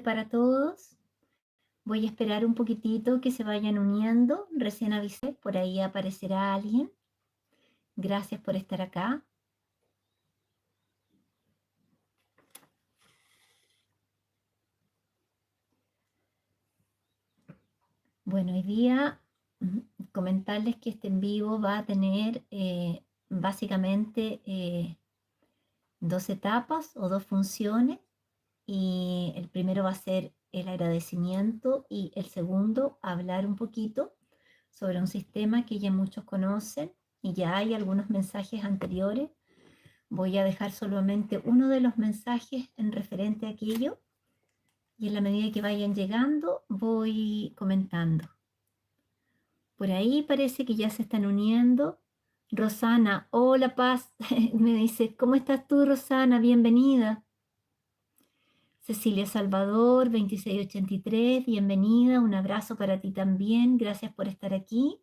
para todos. Voy a esperar un poquitito que se vayan uniendo. Recién avisé, por ahí aparecerá alguien. Gracias por estar acá. Bueno, hoy día comentarles que este en vivo va a tener básicamente dos etapas o dos funciones. Y el primero va a ser el agradecimiento y el segundo, hablar un poquito sobre un sistema que ya muchos conocen y ya hay algunos mensajes anteriores. Voy a dejar solamente uno de los mensajes en referente a aquello y en la medida que vayan llegando voy comentando. Por ahí parece que ya se están uniendo. Rosana, hola Paz, me dice, ¿cómo estás tú, Rosana? Bienvenida. Cecilia Salvador, 2683, bienvenida, un abrazo para ti también, gracias por estar aquí.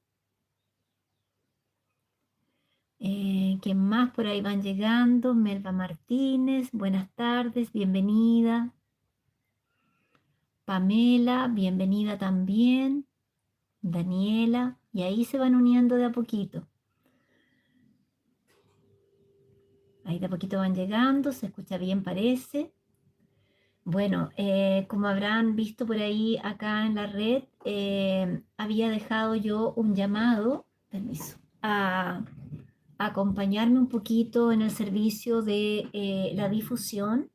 ¿Quién más por ahí van llegando? Melba Martínez, buenas tardes, bienvenida. Pamela, bienvenida también. Daniela, y ahí se van uniendo de a poquito. Ahí de a poquito van llegando, se escucha bien parece. Bueno, como habrán visto por ahí acá en la red, había dejado yo un llamado, permiso, a acompañarme un poquito en el servicio de la difusión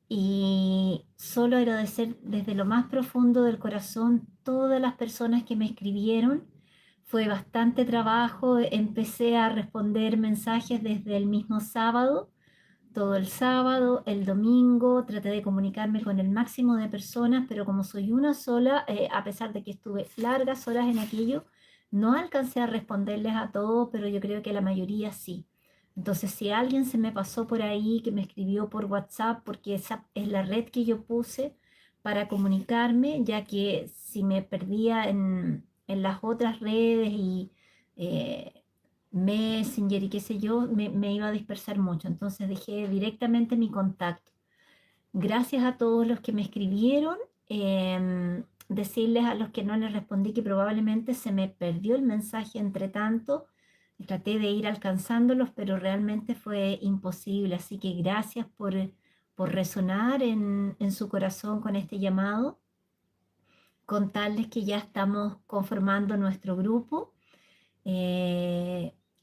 y solo agradecer desde lo más profundo del corazón todas las personas que me escribieron. Fue bastante trabajo, empecé a responder mensajes desde el mismo sábado, todo el sábado, el domingo, traté de comunicarme con el máximo de personas, pero como soy una sola, a pesar de que estuve largas horas en aquello, no alcancé a responderles a todos, pero yo creo que la mayoría sí. Entonces, si alguien se me pasó por ahí, que me escribió por WhatsApp, porque esa es la red que yo puse para comunicarme, ya que si me perdía en las otras redes y Messenger y qué sé yo, me iba a dispersar mucho. Entonces dejé directamente mi contacto. Gracias a todos los que me escribieron. Decirles a los que no les respondí que probablemente se me perdió el mensaje entre tanto. Traté de ir alcanzándolos, pero realmente fue imposible. Así que gracias por resonar en su corazón con este llamado. Contarles que ya estamos conformando nuestro grupo.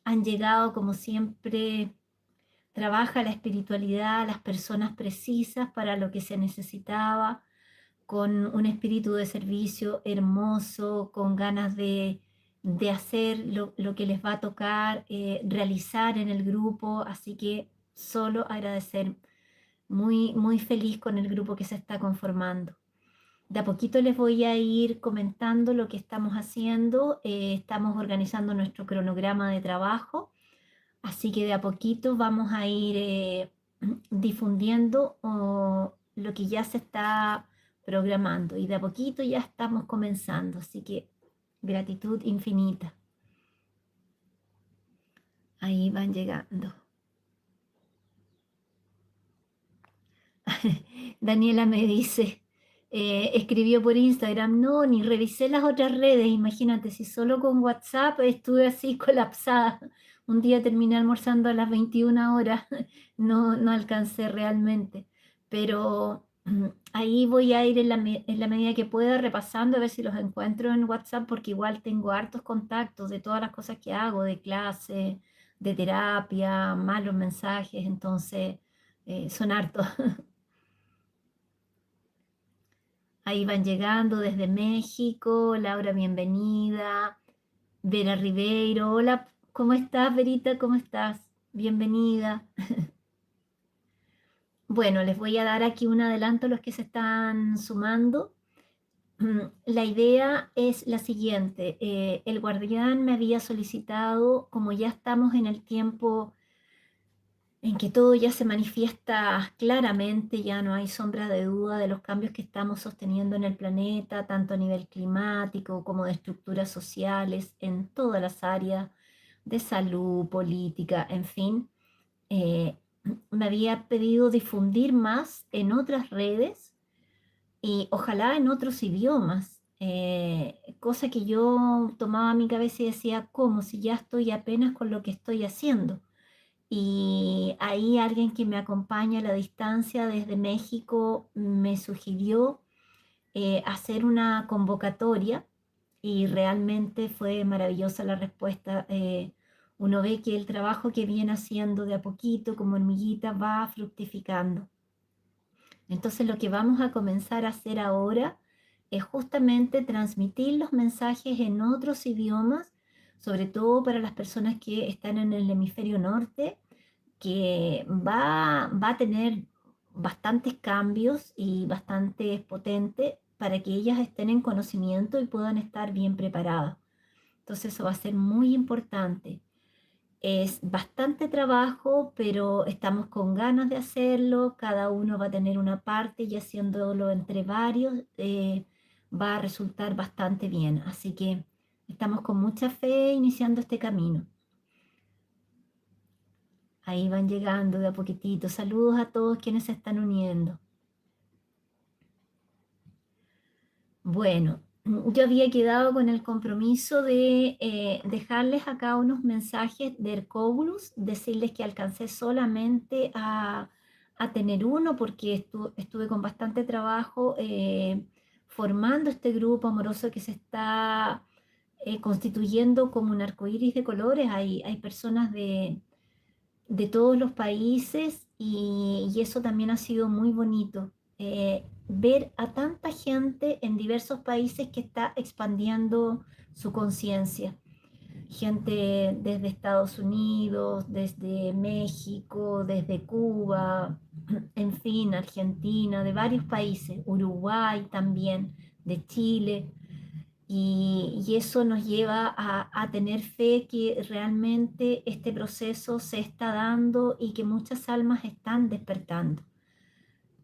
Han llegado, como siempre, trabaja la espiritualidad, las personas precisas para lo que se necesitaba, con un espíritu de servicio hermoso, con ganas de hacer lo que les va a tocar, realizar en el grupo. Así que solo agradecer, muy, muy feliz con el grupo que se está conformando. De a poquito les voy a ir comentando lo que estamos haciendo. Estamos organizando nuestro cronograma de trabajo, así que de a poquito vamos a ir difundiendo lo que ya se está programando y de a poquito ya estamos comenzando, así que gratitud infinita. Ahí van llegando. Daniela me dice, escribió por Instagram, no, ni revisé las otras redes, imagínate, si solo con WhatsApp estuve así colapsada. Un día terminé almorzando a las 21 horas, no alcancé realmente, pero ahí voy a ir en la medida que pueda repasando a ver si los encuentro en WhatsApp, porque igual tengo hartos contactos de todas las cosas que hago, de clase, de terapia, más los mensajes, entonces son hartos. Ahí van llegando desde México. Laura, bienvenida. Vera Ribeiro, hola, ¿cómo estás, Verita? ¿Cómo estás? Bienvenida. Bueno, les voy a dar aquí un adelanto a los que se están sumando. La idea es la siguiente. El guardián me había solicitado, como ya estamos en el tiempo en que todo ya se manifiesta claramente, ya no hay sombra de duda de los cambios que estamos sosteniendo en el planeta, tanto a nivel climático como de estructuras sociales, en todas las áreas de salud, política, en fin. Me había pedido difundir más en otras redes y ojalá en otros idiomas, cosa que yo tomaba a mi cabeza y decía, ¿cómo? Si ya estoy apenas con lo que estoy haciendo. Y ahí alguien que me acompaña a la distancia desde México me sugirió hacer una convocatoria y realmente fue maravillosa la respuesta. Uno ve que el trabajo que viene haciendo de a poquito, como hormiguita, va fructificando. Entonces lo que vamos a comenzar a hacer ahora es justamente transmitir los mensajes en otros idiomas, sobre todo para las personas que están en el hemisferio norte, que va a tener bastantes cambios y bastante potente para que ellas estén en conocimiento y puedan estar bien preparadas. Entonces eso va a ser muy importante. Es bastante trabajo, pero estamos con ganas de hacerlo. Cada uno va a tener una parte y haciéndolo entre varios va a resultar bastante bien. Así que estamos con mucha fe iniciando este camino. Ahí van llegando de a poquitito. Saludos a todos quienes se están uniendo. Bueno, yo había quedado con el compromiso de dejarles acá unos mensajes de Hercóbulus, decirles que alcancé solamente a tener uno porque estuve con bastante trabajo formando este grupo amoroso que se está constituyendo como un arcoíris de colores. Hay personas de todos los países y eso también ha sido muy bonito. Ver a tanta gente en diversos países que está expandiendo su conciencia. Gente desde Estados Unidos, desde México, desde Cuba, en fin, Argentina, de varios países, Uruguay también, de Chile. Y eso nos lleva a tener fe que realmente este proceso se está dando y que muchas almas están despertando.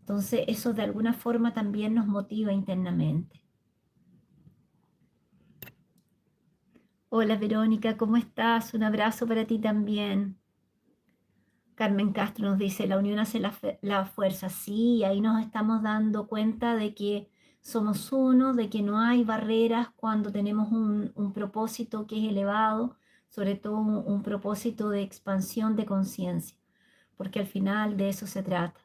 Entonces eso de alguna forma también nos motiva internamente. Hola Verónica, ¿cómo estás? Un abrazo para ti también. Carmen Castro nos dice, la unión hace la fuerza. Sí, ahí nos estamos dando cuenta de que somos uno, de que no hay barreras cuando tenemos un propósito que es elevado, sobre todo un propósito de expansión de conciencia, porque al final de eso se trata.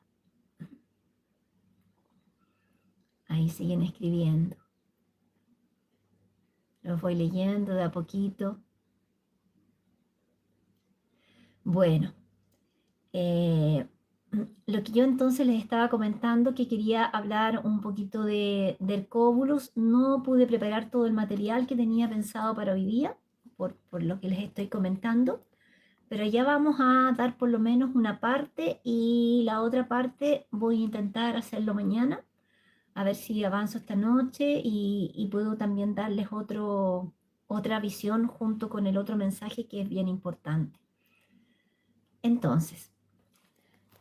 Ahí siguen escribiendo. Los voy leyendo de a poquito. Bueno. Lo que yo entonces les estaba comentando, que quería hablar un poquito de Hercóbulos. No pude preparar todo el material que tenía pensado para hoy día, por lo que les estoy comentando, pero ya vamos a dar por lo menos una parte y la otra parte voy a intentar hacerlo mañana, a ver si avanzo esta noche y puedo también darles otra visión junto con el otro mensaje que es bien importante. Entonces,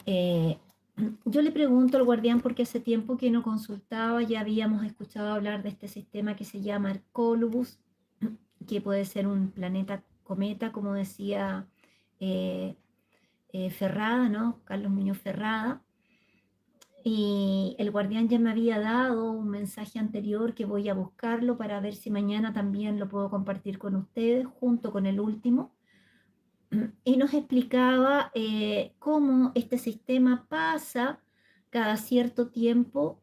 Eh, yo le pregunto al guardián porque hace tiempo que no consultaba, ya habíamos escuchado hablar de este sistema que se llama Hercólubus, que puede ser un planeta cometa, como decía eh, Ferrada, ¿no? Carlos Muñoz Ferrada. Y el guardián ya me había dado un mensaje anterior que voy a buscarlo para ver si mañana también lo puedo compartir con ustedes junto con el último y nos explicaba cómo este sistema pasa cada cierto tiempo,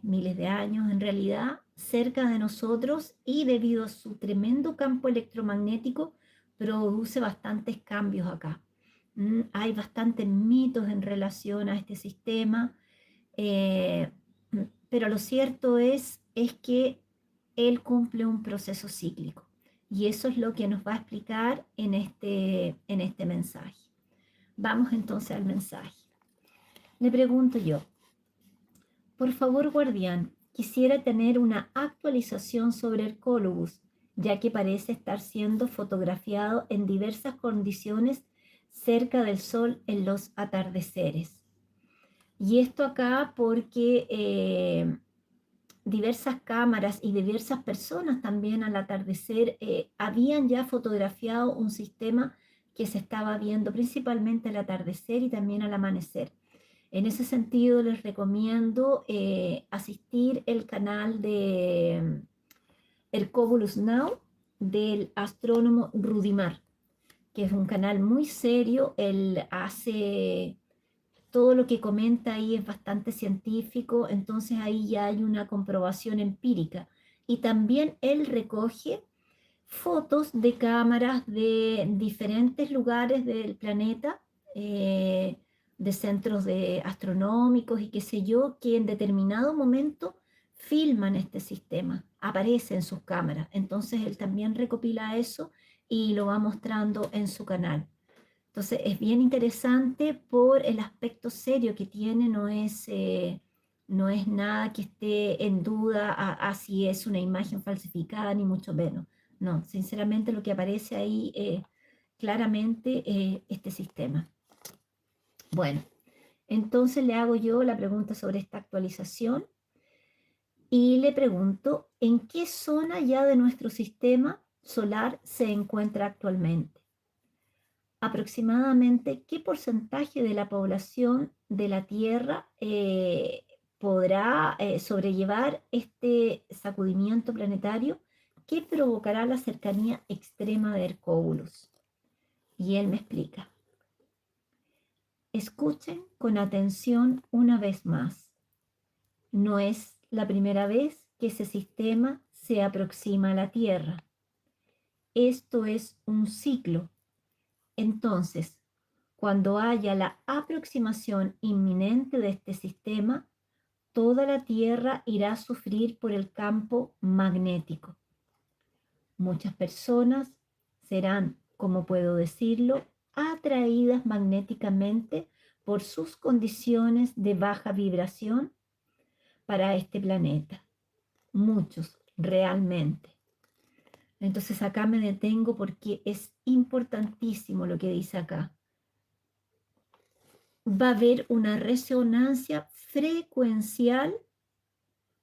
miles de años en realidad, cerca de nosotros y debido a su tremendo campo electromagnético produce bastantes cambios acá. Hay bastantes mitos en relación a este sistema, eh, pero lo cierto es que él cumple un proceso cíclico. Y eso es lo que nos va a explicar en este mensaje. Vamos entonces al mensaje. Le pregunto yo, por favor, guardián, quisiera tener una actualización sobre Hercólogos, ya que parece estar siendo fotografiado en diversas condiciones cerca del Sol en los atardeceres. Y esto acá porque diversas cámaras y diversas personas también al atardecer habían ya fotografiado un sistema que se estaba viendo principalmente al atardecer y también al amanecer. En ese sentido, les recomiendo asistir el canal de Hercobulus Now del astrónomo Rudimar, que es un canal muy serio. Él hace todo lo que comenta ahí es bastante científico, entonces ahí ya hay una comprobación empírica. Y también él recoge fotos de cámaras de diferentes lugares del planeta, eh, de centros astronómicos y qué sé yo, que en determinado momento filman este sistema, aparece en sus cámaras. Entonces él también recopila eso y lo va mostrando en su canal. Entonces es bien interesante por el aspecto serio que tiene, no es nada que esté en duda a si es una imagen falsificada, ni mucho menos. No, sinceramente lo que aparece ahí claramente este sistema. Bueno, entonces le hago yo la pregunta sobre esta actualización y le pregunto, ¿en qué zona ya de nuestro sistema solar se encuentra actualmente? Aproximadamente qué porcentaje de la población de la Tierra podrá sobrellevar este sacudimiento planetario que provocará la cercanía extrema de Hercóbulos. Y él me explica. Escuchen con atención una vez más. No es la primera vez que ese sistema se aproxima a la Tierra. Esto es un ciclo. Entonces, cuando haya la aproximación inminente de este sistema, toda la Tierra irá a sufrir por el campo magnético. Muchas personas serán, como puedo decirlo, atraídas magnéticamente por sus condiciones de baja vibración para este planeta. Muchos, realmente. Entonces acá me detengo porque es importantísimo lo que dice acá. Va a haber una resonancia frecuencial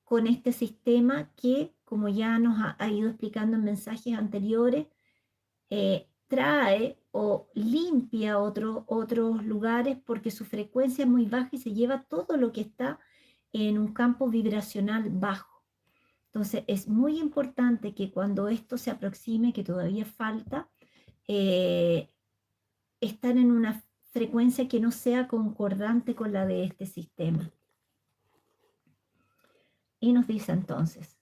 con este sistema que, como ya nos ha ido explicando en mensajes anteriores, trae o limpia otros lugares porque su frecuencia es muy baja y se lleva todo lo que está en un campo vibracional bajo. Entonces es muy importante que cuando esto se aproxime, que todavía falta, estar en una frecuencia que no sea concordante con la de este sistema. Y nos dice entonces,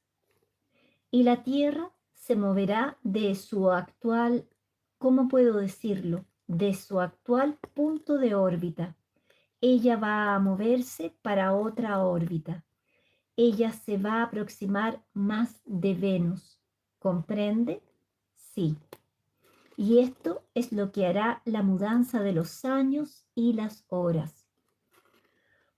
y la Tierra se moverá de su actual, ¿cómo puedo decirlo? De su actual punto de órbita. Ella va a moverse para otra órbita. Ella se va a aproximar más de Venus. ¿Comprende? Sí. Y esto es lo que hará la mudanza de los años y las horas.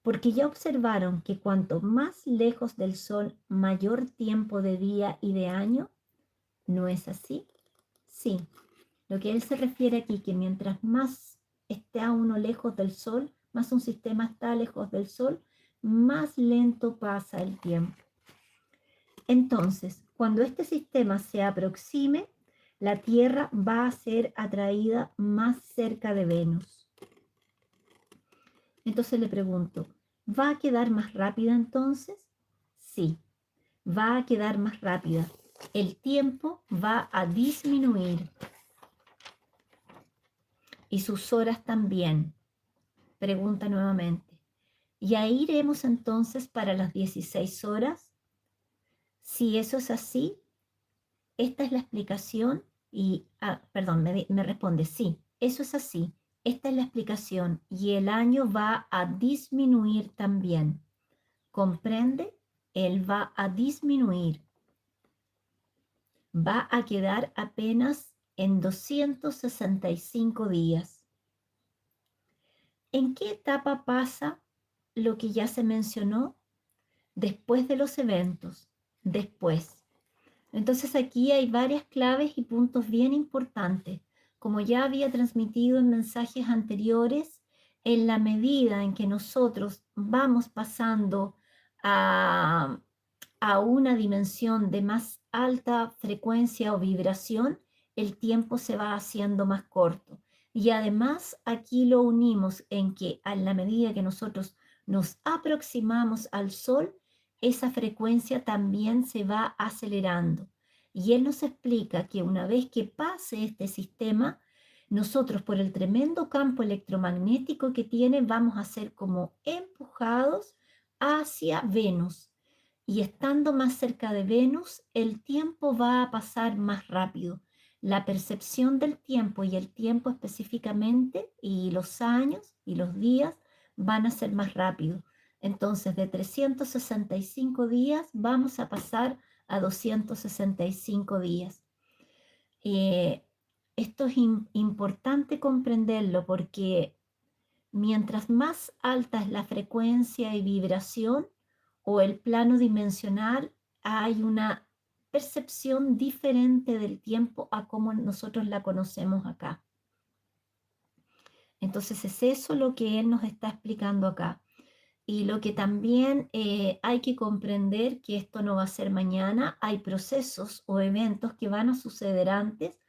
Porque ya observaron que cuanto más lejos del Sol, mayor tiempo de día y de año. ¿No es así? Sí. Lo que él se refiere aquí, que mientras más está uno lejos del Sol, más un sistema está lejos del Sol, más lento pasa el tiempo. Entonces, cuando este sistema se aproxime, la Tierra va a ser atraída más cerca de Venus. Entonces le pregunto, ¿va a quedar más rápida entonces? Sí, va a quedar más rápida. El tiempo va a disminuir. Y sus horas también. Pregunta nuevamente. ¿Y ahí iremos entonces para las 16 horas? Si eso es así, esta es la explicación y, perdón, me responde, sí, eso es así, esta es la explicación y el año va a disminuir también. ¿Comprende? Él va a disminuir. Va a quedar apenas en 265 días. ¿En qué etapa pasa lo que ya se mencionó? Después de los eventos, después. Entonces aquí hay varias claves y puntos bien importantes. Como ya había transmitido en mensajes anteriores, en la medida en que nosotros vamos pasando a una dimensión de más alta frecuencia o vibración, el tiempo se va haciendo más corto. Y además aquí lo unimos en que a la medida que nosotros nos aproximamos al Sol, esa frecuencia también se va acelerando. Y él nos explica que una vez que pase este sistema, nosotros por el tremendo campo electromagnético que tiene, vamos a ser como empujados hacia Venus. Y estando más cerca de Venus, el tiempo va a pasar más rápido. La percepción del tiempo y el tiempo específicamente, y los años y los días, van a ser más rápido. Entonces, de 365 días vamos a pasar a 265 días. Eh, Esto es importante comprenderlo porque mientras más alta es la frecuencia y vibración o el plano dimensional, hay una percepción diferente del tiempo a como nosotros la conocemos acá. Entonces es eso lo que él nos está explicando acá. Y lo que también hay que comprender que esto no va a ser mañana, hay procesos o eventos que van a suceder antes,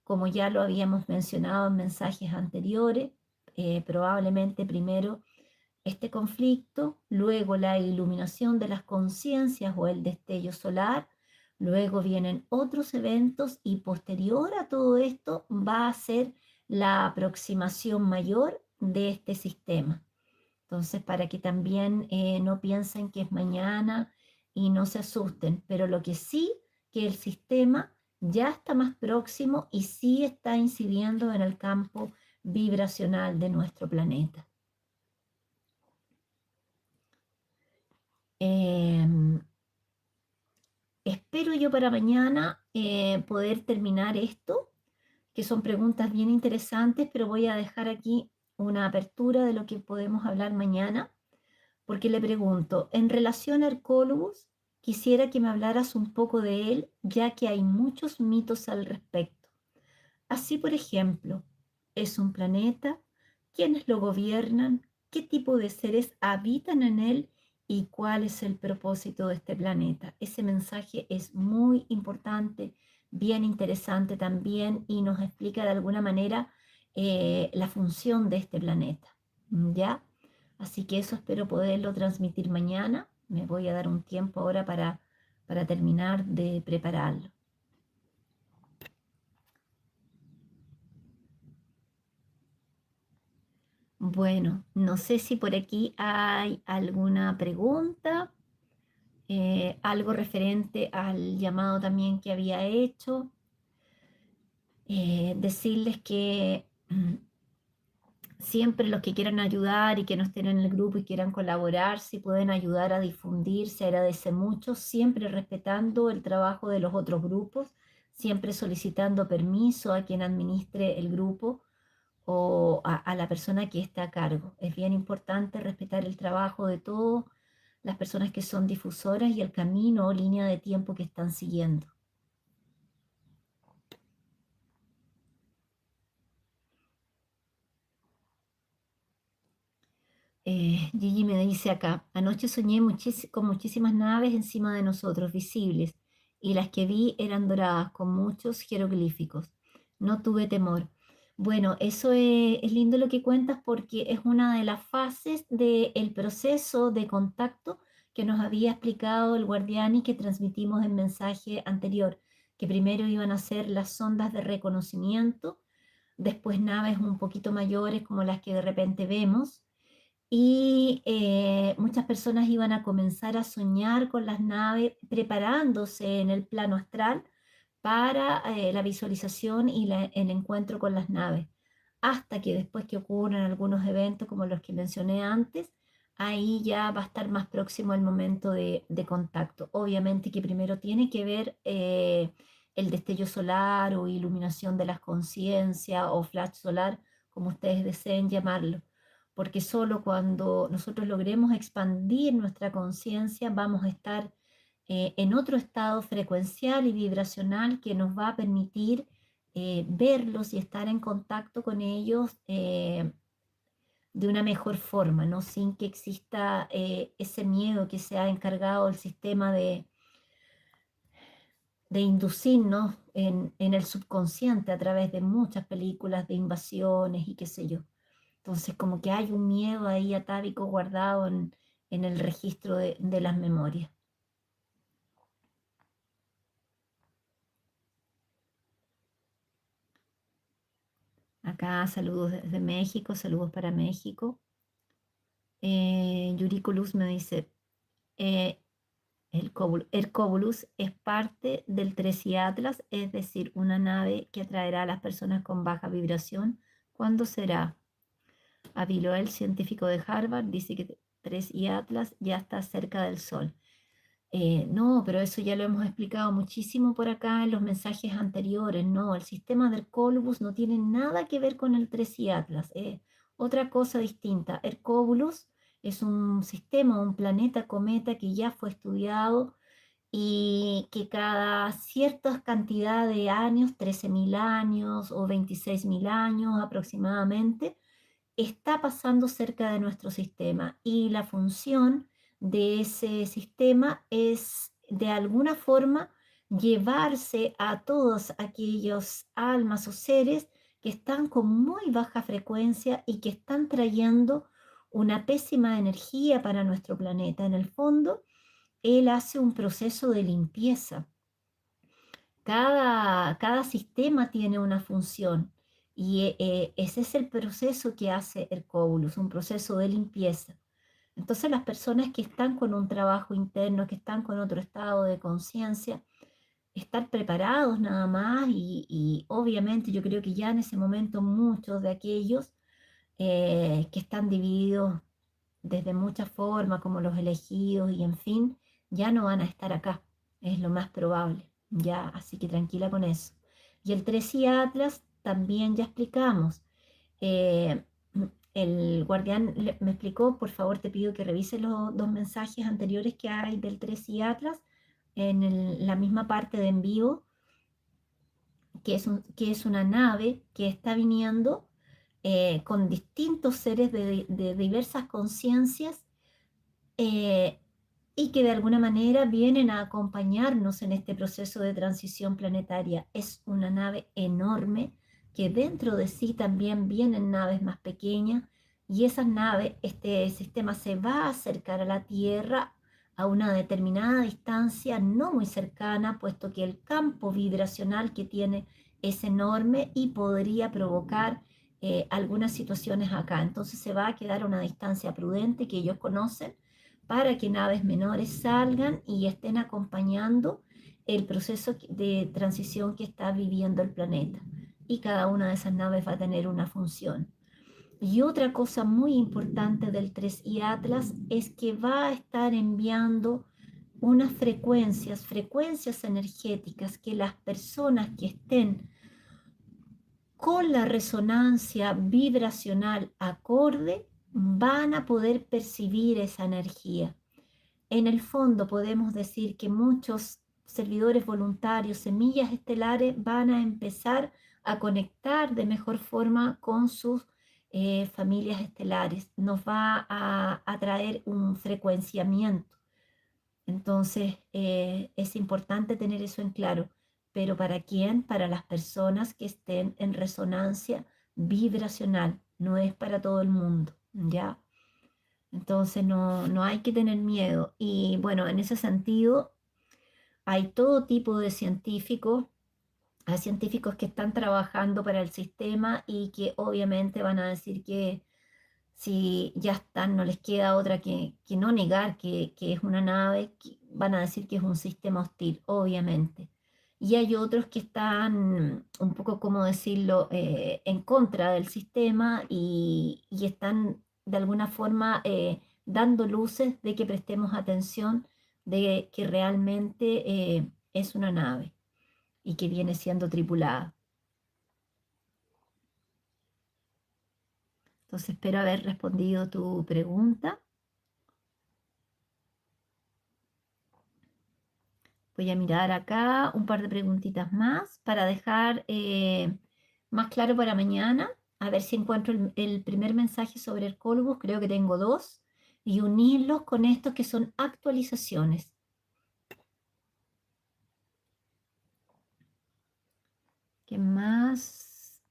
como ya lo habíamos mencionado en mensajes anteriores, probablemente primero este conflicto, luego la iluminación de las conciencias o el destello solar, luego vienen otros eventos y posterior a todo esto va a ser la aproximación mayor de este sistema. Entonces, para que también no piensen que es mañana y no se asusten, pero lo que sí, que el sistema ya está más próximo y sí está incidiendo en el campo vibracional de nuestro planeta. Em, Espero yo para mañana poder terminar esto, que son preguntas bien interesantes, pero voy a dejar aquí una apertura de lo que podemos hablar mañana, porque le pregunto, en relación a Hercólogos, quisiera que me hablaras un poco de él, ya que hay muchos mitos al respecto. Así, por ejemplo, ¿es un planeta? ¿Quiénes lo gobiernan? ¿Qué tipo de seres habitan en él? ¿Y cuál es el propósito de este planeta? Ese mensaje es muy importante, bien interesante también y nos explica de alguna manera la función de este planeta. ¿Ya? Así que eso espero poderlo transmitir mañana. Me voy a dar un tiempo ahora para terminar de prepararlo. Bueno, no sé si por aquí hay alguna pregunta, algo referente al llamado también que había hecho. Decirles que siempre los que quieran ayudar y que no estén en el grupo y quieran colaborar, si pueden ayudar a difundir, se agradece mucho, siempre respetando el trabajo de los otros grupos, siempre solicitando permiso a quien administre el grupo o a la persona que está a cargo. Es bien importante respetar el trabajo de todas las personas que son difusoras y el camino o línea de tiempo que están siguiendo. Gigi me dice acá, anoche soñé con muchísimas naves encima de nosotros, visibles, y las que vi eran doradas, con muchos jeroglíficos. No tuve temor. Bueno, eso es lindo lo que cuentas porque es una de las fases del proceso de contacto que nos había explicado el guardián y que transmitimos en mensaje anterior, que primero iban a ser las sondas de reconocimiento, después naves un poquito mayores como las que de repente vemos y muchas personas iban a comenzar a soñar con las naves, preparándose en el plano astral para la visualización y el encuentro con las naves, hasta que después que ocurran algunos eventos como los que mencioné antes, ahí ya va a estar más próximo el momento de contacto. Obviamente que primero tiene que ver el destello solar o iluminación de las conciencias o flash solar, como ustedes deseen llamarlo, porque solo cuando nosotros logremos expandir nuestra conciencia vamos a estar en otro estado frecuencial y vibracional que nos va a permitir verlos y estar en contacto con ellos de una mejor forma, ¿no? Sin que exista ese miedo que se ha encargado el sistema de inducirnos en el subconsciente a través de muchas películas de invasiones y qué sé yo. Entonces como que hay un miedo ahí atávico guardado en el registro de las memorias. Acá saludos desde México, saludos para México. Yuriko Luz me dice, eh, Hercóbulus es parte del Tresi Atlas, es decir, una nave que atraerá a las personas con baja vibración. ¿Cuándo será? Aviloel, científico de Harvard, dice que Tresi Atlas ya está cerca del Sol. No, pero eso ya lo hemos explicado muchísimo por acá en los mensajes anteriores. No, el sistema de Hercóbulus no tiene nada que ver con el Tresi Atlas. Otra cosa distinta. Hercóbulus es un sistema, un planeta cometa que ya fue estudiado y que cada cierta cantidad de años, 13.000 años o 26.000 años aproximadamente, está pasando cerca de nuestro sistema y la función de ese sistema es de alguna forma llevarse a todos aquellos almas o seres que están con muy baja frecuencia y que están trayendo una pésima energía para nuestro planeta. En el fondo, él hace un proceso de limpieza. Cada sistema tiene una función y ese es el proceso que hace Hercóbulus, un proceso de limpieza. Entonces las personas que están con un trabajo interno, que están con otro estado de conciencia, estar preparados nada más y obviamente yo creo que ya en ese momento muchos de aquellos que están divididos desde muchas formas, como los elegidos y en fin, ya no van a estar acá, es lo más probable, ya, así que tranquila con eso. Y el 3i Atlas también ya explicamos. eh, el guardián me explicó, por favor te pido que revise los dos mensajes anteriores que hay del 3i Atlas en la misma parte de envío, que es una nave que está viniendo con distintos seres de diversas conciencias eh, y que de alguna manera vienen a acompañarnos en este proceso de transición planetaria. Es una nave enorme que dentro de sí también vienen naves más pequeñas y esas naves, este sistema se va a acercar a la Tierra a una determinada distancia no muy cercana, puesto que el campo vibracional que tiene es enorme y podría provocar algunas situaciones acá. Entonces se va a quedar a una distancia prudente que ellos conocen para que naves menores salgan y estén acompañando el proceso de transición que está viviendo el planeta. Y cada una de esas naves va a tener una función. Y otra cosa muy importante del 3i Atlas es que va a estar enviando unas frecuencias energéticas que las personas que estén con la resonancia vibracional acorde van a poder percibir esa energía. En el fondo podemos decir que muchos servidores voluntarios, semillas estelares, van a empezar a conectar de mejor forma con sus familias estelares. Nos va a traer un frecuenciamiento. Entonces, es importante tener eso en claro. Pero ¿para quién? Para las personas que estén en resonancia vibracional. No es para todo el mundo, ¿ya? Entonces no hay que tener miedo. Y bueno, en ese sentido, hay todo tipo de científicos. Hay científicos que están trabajando para el sistema y que obviamente van a decir que si ya están, no les queda otra que no negar que es una nave, que van a decir que es un sistema hostil, obviamente. Y hay otros que están un poco, como decirlo, en contra del sistema y están de alguna forma dando luces de que prestemos atención, de que realmente es una nave y que viene siendo tripulada. Entonces espero haber respondido tu pregunta. Voy a mirar acá un par de preguntitas más para dejar más claro para mañana. A ver si encuentro el primer mensaje sobre el Colbus. Creo que tengo dos. Y unirlos con estos que son actualizaciones. ¿Qué más?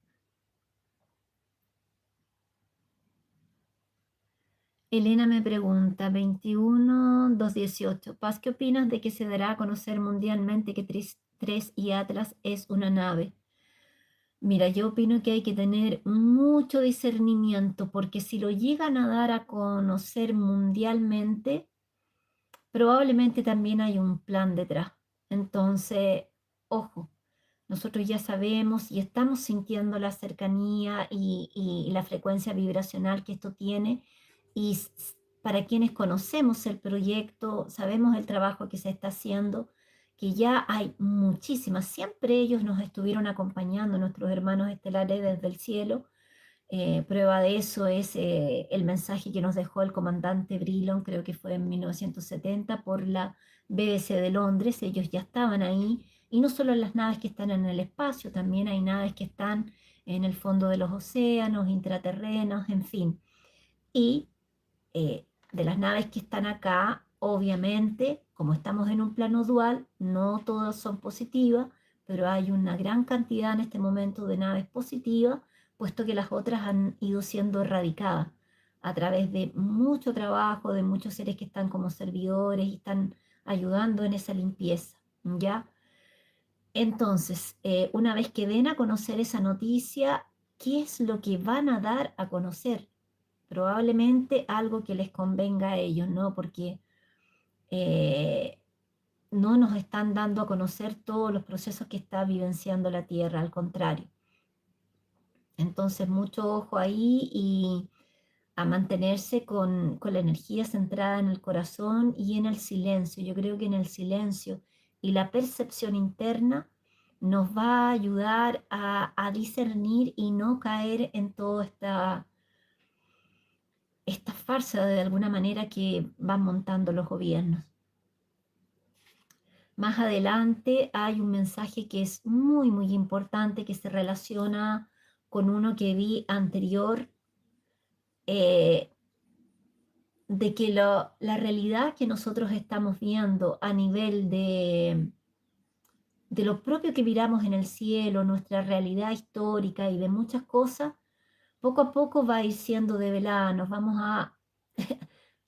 Elena me pregunta, 21-218, Paz, ¿qué opinas de que se dará a conocer mundialmente que 3 y Atlas es una nave? Mira, yo opino que hay que tener mucho discernimiento porque si lo llegan a dar a conocer mundialmente, probablemente también hay un plan detrás. Entonces, ojo, nosotros ya sabemos y estamos sintiendo la cercanía y la frecuencia vibracional que esto tiene. Y para quienes conocemos el proyecto, sabemos el trabajo que se está haciendo, que ya hay muchísimas. Siempre ellos nos estuvieron acompañando, nuestros hermanos estelares desde el cielo. Prueba de eso es el mensaje que nos dejó el comandante Brilon, creo que fue en 1970, por la BBC de Londres. Ellos ya estaban ahí, y no solo las naves que están en el espacio, también hay naves que están en el fondo de los océanos, intraterrenos, en fin. Y de las naves que están acá, obviamente, como estamos en un plano dual, no todas son positivas, pero hay una gran cantidad en este momento de naves positivas, puesto que las otras han ido siendo erradicadas a través de mucho trabajo, de muchos seres que están como servidores y están ayudando en esa limpieza, ¿ya? Entonces, una vez que den a conocer esa noticia, ¿qué es lo que van a dar a conocer? Probablemente algo que les convenga a ellos, ¿no? Porque eh, no nos están dando a conocer todos los procesos que está vivenciando la Tierra, al contrario. Entonces, mucho ojo ahí y a mantenerse con la energía centrada en el corazón y en el silencio. Yo creo que en el silencio y la percepción interna nos va a ayudar a discernir y no caer en toda esta farsa de alguna manera que van montando los gobiernos. Más adelante hay un mensaje que es muy, muy importante que se relaciona con uno que vi anterior, eh, de que la realidad que nosotros estamos viendo a nivel de lo propio que miramos en el cielo, nuestra realidad histórica y de muchas cosas, poco a poco va a ir siendo develada. Nos vamos a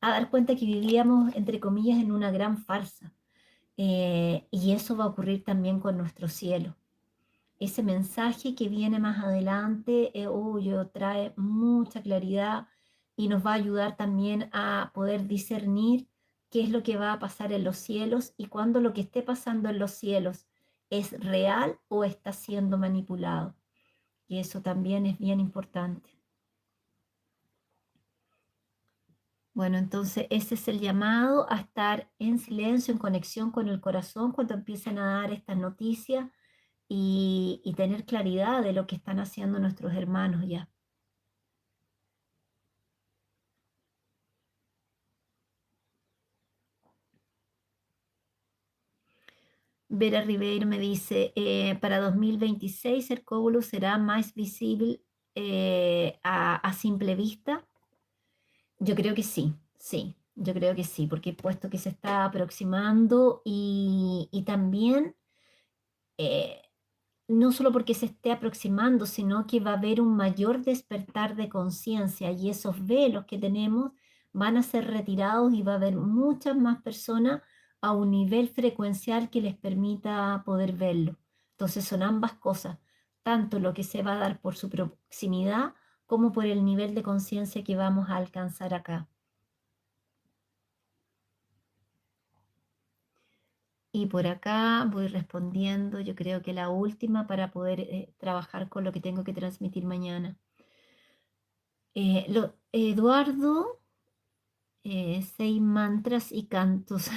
dar cuenta que vivíamos, entre comillas, en una gran farsa. Y eso va a ocurrir también con nuestro cielo. Ese mensaje que viene más adelante, trae mucha claridad y nos va a ayudar también a poder discernir qué es lo que va a pasar en los cielos y cuándo lo que esté pasando en los cielos es real o está siendo manipulado. Y eso también es bien importante. Bueno, entonces ese es el llamado a estar en silencio, en conexión con el corazón cuando empiecen a dar estas noticias y tener claridad de lo que están haciendo nuestros hermanos ya. Vera Ribeiro me dice, para 2026 el cóbulo será más visible a simple vista. Yo creo que sí, sí, yo creo que sí, porque puesto que se está aproximando y también eh, no solo porque se esté aproximando, sino que va a haber un mayor despertar de conciencia y esos velos que tenemos van a ser retirados y va a haber muchas más personas a un nivel frecuencial que les permita poder verlo. Entonces son ambas cosas, tanto lo que se va a dar por su proximidad como por el nivel de conciencia que vamos a alcanzar acá. Y por acá voy respondiendo, yo creo que la última para poder trabajar con lo que tengo que transmitir mañana. Eduardo, seis mantras y cantos,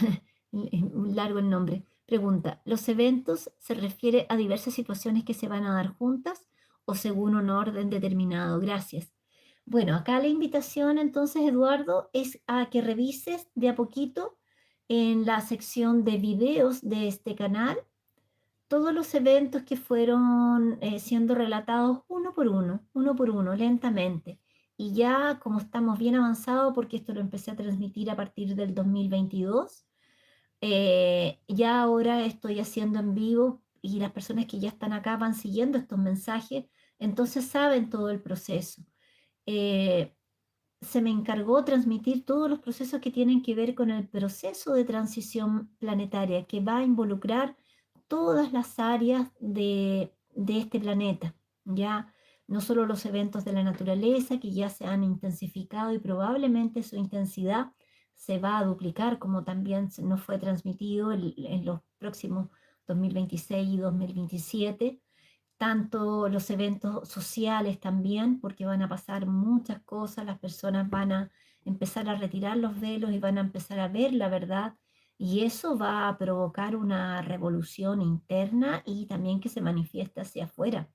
largo el nombre, pregunta, ¿los eventos se refiere a diversas situaciones que se van a dar juntas o según un orden determinado? Gracias. Bueno, acá la invitación entonces, Eduardo, es a que revises de a poquito en la sección de videos de este canal todos los eventos que fueron siendo relatados uno por uno, lentamente. Y ya como estamos bien avanzados, porque esto lo empecé a transmitir a partir del 2022, ya ahora estoy haciendo en vivo y las personas que ya están acá van siguiendo estos mensajes, entonces saben todo el proceso. Eh, se me encargó transmitir todos los procesos que tienen que ver con el proceso de transición planetaria, que va a involucrar todas las áreas de este planeta, ya no solo los eventos de la naturaleza que ya se han intensificado y probablemente su intensidad se va a duplicar, como también nos fue transmitido en los próximos 2026 y 2027, tanto los eventos sociales también, porque van a pasar muchas cosas, las personas van a empezar a retirar los velos y van a empezar a ver la verdad, y eso va a provocar una revolución interna y también que se manifiesta hacia afuera.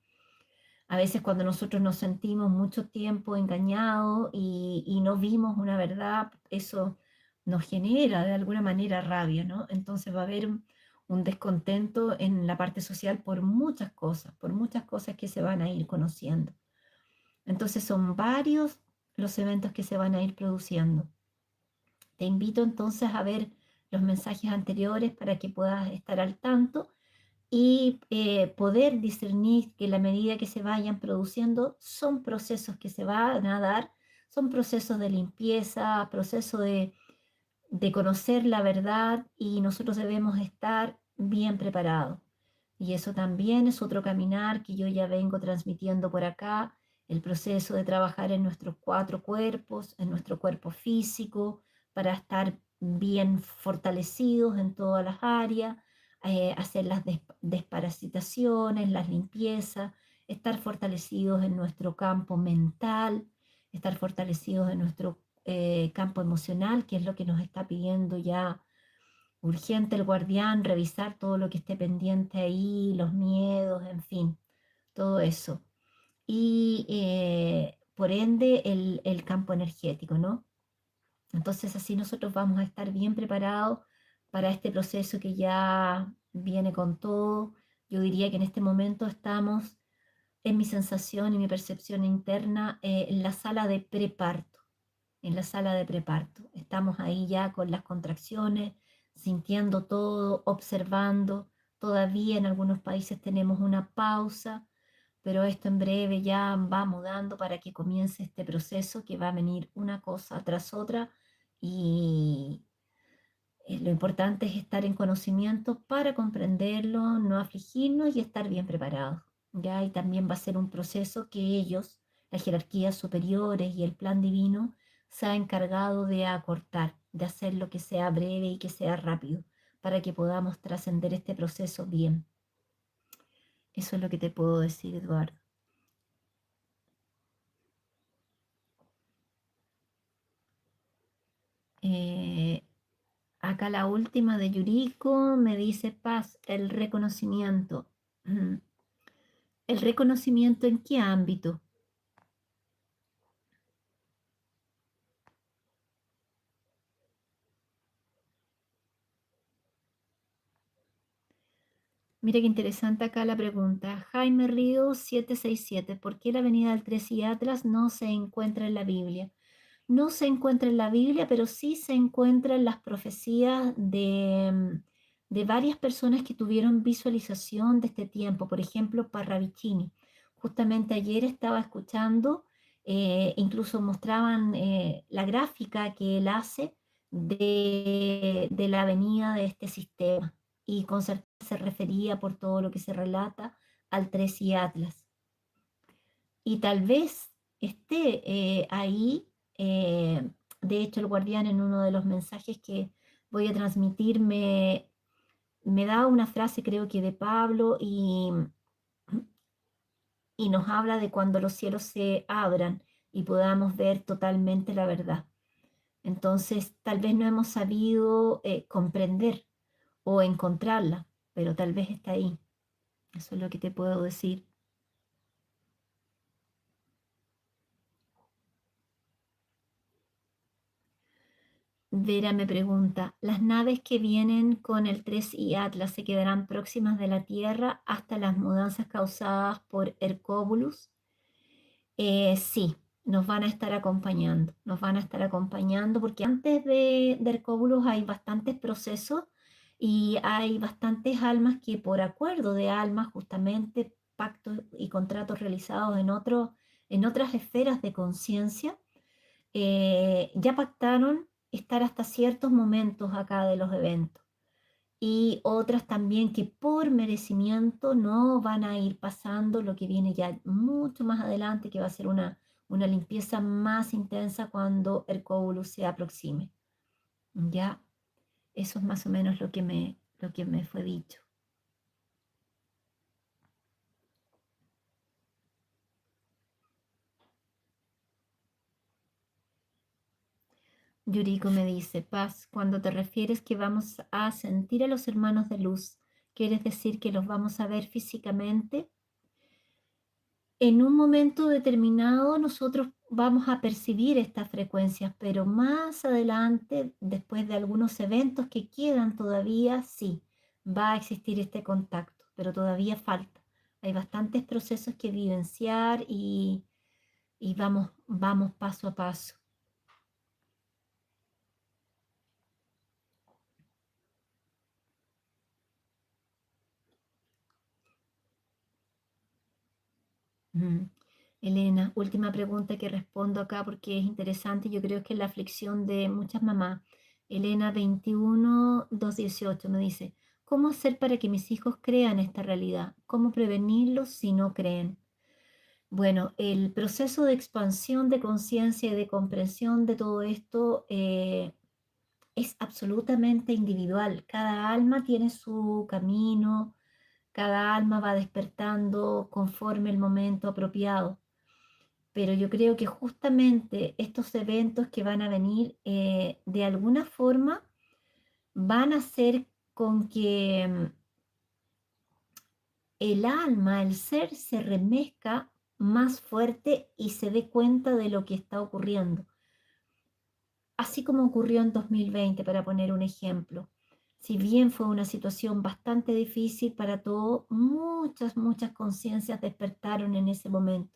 A veces cuando nosotros nos sentimos mucho tiempo engañados y no vimos una verdad, eso nos genera de alguna manera rabia, ¿no? Entonces va a haber un descontento en la parte social por muchas cosas que se van a ir conociendo. Entonces son varios los eventos que se van a ir produciendo. Te invito entonces a ver los mensajes anteriores para que puedas estar al tanto y poder discernir que la medida que se vayan produciendo son procesos que se van a dar, son procesos de limpieza, procesos de conocer la verdad, y nosotros debemos estar bien preparados. Y eso también es otro caminar que yo ya vengo transmitiendo por acá, el proceso de trabajar en nuestros cuatro cuerpos, en nuestro cuerpo físico, para estar bien fortalecidos en todas las áreas, hacer las desparasitaciones, las limpiezas, estar fortalecidos en nuestro campo mental, estar fortalecidos en nuestro campo emocional, que es lo que nos está pidiendo ya urgente el guardián, revisar todo lo que esté pendiente ahí, los miedos, en fin, todo eso. Y por ende el campo energético, ¿no? Entonces así nosotros vamos a estar bien preparados para este proceso que ya viene con todo. Yo diría que en este momento estamos, en mi sensación y mi percepción interna, en la sala de preparto, en la sala de preparto. Estamos ahí ya con las contracciones, sintiendo todo, observando. Todavía en algunos países tenemos una pausa, pero esto en breve ya va mudando para que comience este proceso que va a venir una cosa tras otra, y lo importante es estar en conocimiento para comprenderlo, no afligirnos y estar bien preparados. ¿Ya? Y también va a ser un proceso que ellos, las jerarquías superiores y el plan divino, se ha encargado de acortar, de hacer lo que sea breve y que sea rápido, para que podamos trascender este proceso bien. Eso es lo que te puedo decir, Eduardo. Eh, Acá la última de Yuriko me dice: Paz, el reconocimiento. ¿El reconocimiento en qué ámbito? Mira qué interesante acá la pregunta. Jaime Ríos 767. ¿Por qué la Avenida del 3 y Atlas no se encuentra en la Biblia? No se encuentra en la Biblia, pero sí se encuentra en las profecías de varias personas que tuvieron visualización de este tiempo. Por ejemplo, Parravicini. Justamente ayer estaba escuchando, incluso mostraban la gráfica que él hace de la avenida de este sistema. Y con certeza se refería, por todo lo que se relata, al 3 y Atlas. Y tal vez esté ahí. eh, de hecho, el guardián, en uno de los mensajes que voy a transmitir, me da una frase, creo que de Pablo, y nos habla de cuando los cielos se abran y podamos ver totalmente la verdad. Entonces, tal vez no hemos sabido comprender o encontrarla, pero tal vez está ahí. Eso es lo que te puedo decir. Vera me pregunta: ¿las naves que vienen con el 3 y Atlas se quedarán próximas de la Tierra hasta las mudanzas causadas por Hercóbulus? Sí, nos van a estar acompañando, nos van a estar acompañando, porque antes de Hercóbulus hay bastantes procesos y hay bastantes almas que, por acuerdo de almas, justamente pactos y contratos realizados en otras esferas de conciencia, ya pactaron estar hasta ciertos momentos acá de los eventos. Y otras también que por merecimiento no van a ir pasando lo que viene ya mucho más adelante, que va a ser una limpieza más intensa cuando el coágulo se aproxime. Ya, eso es más o menos lo que me fue dicho. Yuriko me dice, Paz, cuando te refieres que vamos a sentir a los hermanos de luz, ¿quieres decir que los vamos a ver físicamente? En un momento determinado nosotros vamos a percibir estas frecuencias, pero más adelante, después de algunos eventos que quedan todavía, sí, va a existir este contacto, pero todavía falta. Hay bastantes procesos que vivenciar y vamos paso a paso. Mm. Elena, última pregunta que respondo acá porque es interesante. Yo creo que es la aflicción de muchas mamás. Elena 21-218 me dice, ¿cómo hacer para que mis hijos crean esta realidad? ¿Cómo prevenirlos si no creen? Bueno, el proceso de expansión de conciencia y de comprensión de todo esto es absolutamente individual. Cada alma tiene su camino, cada alma va despertando conforme el momento apropiado, pero yo creo que justamente estos eventos que van a venir de alguna forma van a hacer con que el alma, el ser, se remezca más fuerte y se dé cuenta de lo que está ocurriendo. Así como ocurrió en 2020, para poner un ejemplo. Si bien fue una situación bastante difícil para todos, muchas conciencias despertaron en ese momento,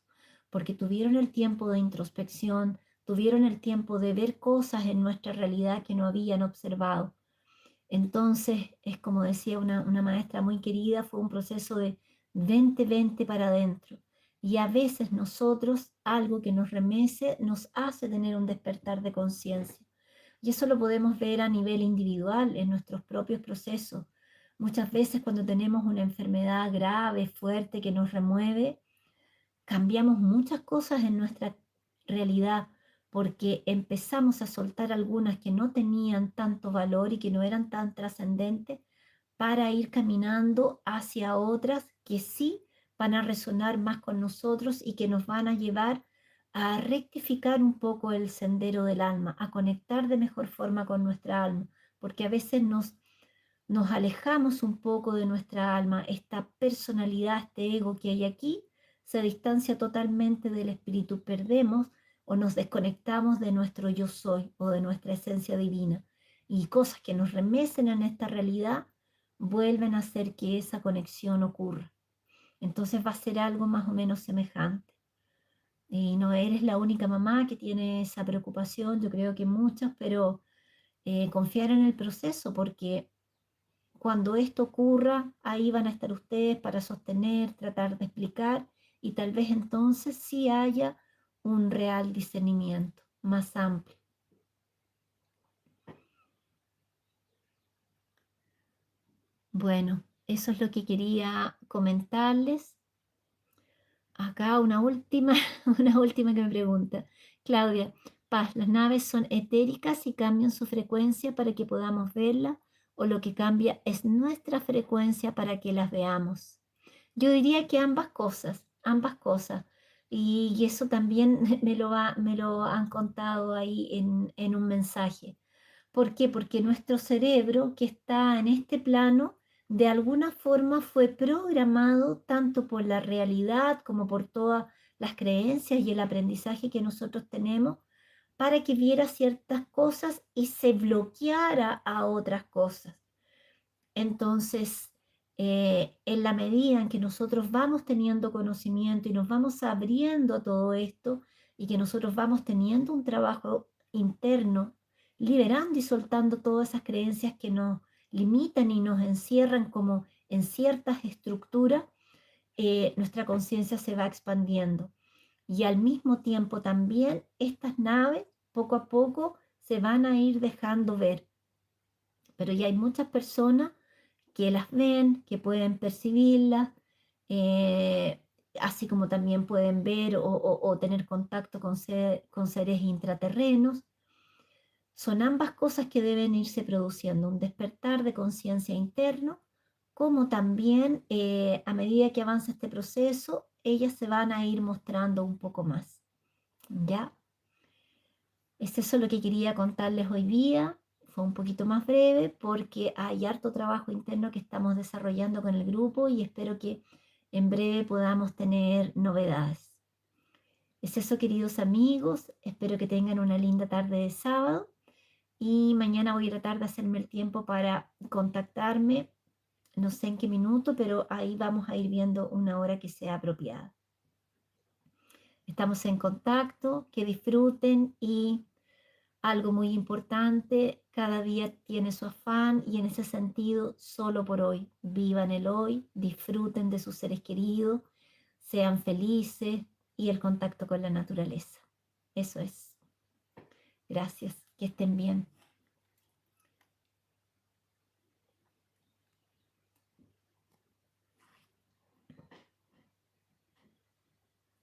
porque tuvieron el tiempo de introspección, tuvieron el tiempo de ver cosas en nuestra realidad que no habían observado. Entonces, es como decía una maestra muy querida, fue un proceso de 20-20 para adentro. Y a veces nosotros, algo que nos remece, nos hace tener un despertar de conciencia. Y eso lo podemos ver a nivel individual, en nuestros propios procesos. Muchas veces cuando tenemos una enfermedad grave, fuerte, que nos remueve, cambiamos muchas cosas en nuestra realidad porque empezamos a soltar algunas que no tenían tanto valor y que no eran tan trascendentes para ir caminando hacia otras que sí van a resonar más con nosotros y que nos van a llevar a rectificar un poco el sendero del alma, a conectar de mejor forma con nuestra alma, porque a veces nos alejamos un poco de nuestra alma, esta personalidad, este ego que hay aquí, se distancia totalmente del espíritu, perdemos o nos desconectamos de nuestro yo soy o de nuestra esencia divina. Y cosas que nos remecen en esta realidad vuelven a hacer que esa conexión ocurra. Entonces va a ser algo más o menos semejante. Y no eres la única mamá que tiene esa preocupación, yo creo que muchas, pero confiar en el proceso porque cuando esto ocurra, ahí van a estar ustedes para sostener, tratar de explicar y tal vez entonces sí haya un real discernimiento más amplio. Bueno, eso es lo que quería comentarles. Acá una última, una última que me pregunta. Claudia, Paz, ¿las naves son etéricas y cambian su frecuencia para que podamos verlas o lo que cambia es nuestra frecuencia para que las veamos? Yo diría que ambas cosas, ambas cosas. Y eso también me lo han contado ahí en un mensaje. ¿Por qué? Porque nuestro cerebro que está en este plano, de alguna forma fue programado tanto por la realidad como por todas las creencias y el aprendizaje que nosotros tenemos para que viera ciertas cosas y se bloqueara a otras cosas. Entonces, en la medida en que nosotros vamos teniendo conocimiento y nos vamos abriendo a todo esto y que nosotros vamos teniendo un trabajo interno, liberando y soltando todas esas creencias que nos limitan y nos encierran como en ciertas estructuras, nuestra conciencia se va expandiendo. Y al mismo tiempo también estas naves poco a poco se van a ir dejando ver, pero ya hay muchas personas que las ven, que pueden percibirlas, eh, así como también pueden ver o tener contacto con seres intraterrenos. Son ambas cosas que deben irse produciendo, un despertar de conciencia interno, como también a medida que avanza este proceso, ellas se van a ir mostrando un poco más. ¿Ya? Es eso lo que quería contarles hoy día. Fue un poquito más breve porque hay harto trabajo interno que estamos desarrollando con el grupo y espero que en breve podamos tener novedades. Es eso, queridos amigos. Espero que tengan una linda tarde de sábado y mañana voy a tratar de hacerme el tiempo para contactarme. No sé en qué minuto, pero ahí vamos a ir viendo una hora que sea apropiada. Estamos en contacto, que disfruten y algo muy importante, cada día tiene su afán y en ese sentido, solo por hoy, vivan el hoy, disfruten de sus seres queridos, sean felices y el contacto con la naturaleza. Eso es. Gracias, que estén bien.